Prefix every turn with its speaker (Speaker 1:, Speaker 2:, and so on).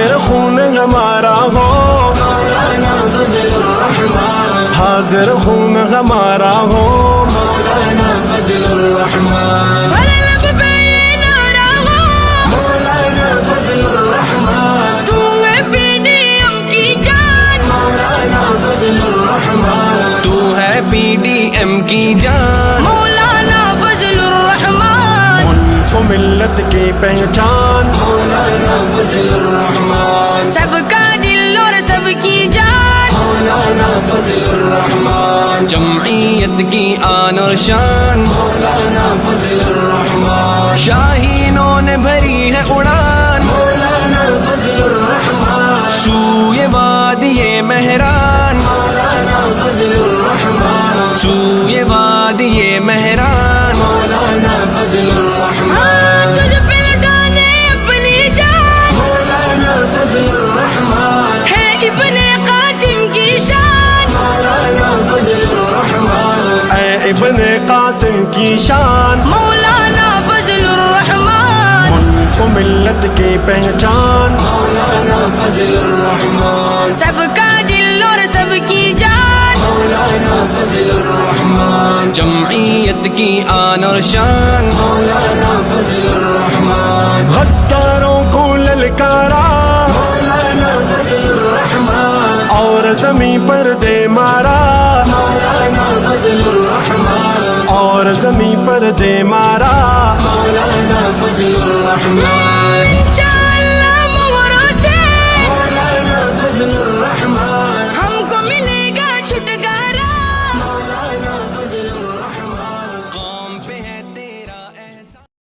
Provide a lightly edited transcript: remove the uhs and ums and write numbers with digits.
Speaker 1: حاضر خون ہمارا ہو مولانا فضل الرحمان، حاضر خون ہمارا ہو مولانا فضل الرحمان،
Speaker 2: ہر لب پہ یہ نعرہ ہو
Speaker 1: مولانا فضل الرحمان،
Speaker 2: تو ہے پی ڈی ایم کی جان،
Speaker 1: مولانا فضل الرحمان،
Speaker 3: تو ہے پی ڈی ایم کی جان،
Speaker 2: مولانا فضل الرحمان،
Speaker 1: ملک و ملت کی پہچان مولانا فضل الرحمان،
Speaker 2: سب کا دل اور سب کی جان،
Speaker 1: مولانا فضل الرحمان،
Speaker 3: جمعیت کی آن اور شان،
Speaker 1: مولانا فضل الرحمان،
Speaker 3: شاہینوں نے بھری ہے اڑان،
Speaker 1: مولانا فضل الرحمان،
Speaker 3: سوئے وادی مہران،
Speaker 1: مولانا فضل الرحمان،
Speaker 3: سوئے وادی مہران،
Speaker 1: مولانا فضل الرحمان،
Speaker 2: ہاں تجھ پہ لٹانے اپنی جان،
Speaker 1: مولانا فضل الرحمان،
Speaker 2: ہے ابن قاسم کی شان،
Speaker 1: مولانا فضل الرحمان، اے ابن قاسم کی شان،
Speaker 2: مولانا فضل الرحمان،
Speaker 1: ملک و ملت کی پہچان مولانا فضل الرحمان،
Speaker 2: سب کا دل اور سب کی جان،
Speaker 1: مولانا فضل الرحمان،
Speaker 3: جمعیت کی آن اور شان،
Speaker 1: مولانا فضل الرحمان، غداروں کو للکارا مولانا فضل الرحمان، اور زمین پر دے مارا مولانا فضل الرحمان، اور زمین پر دے مارا مولانا فضل الرحمان،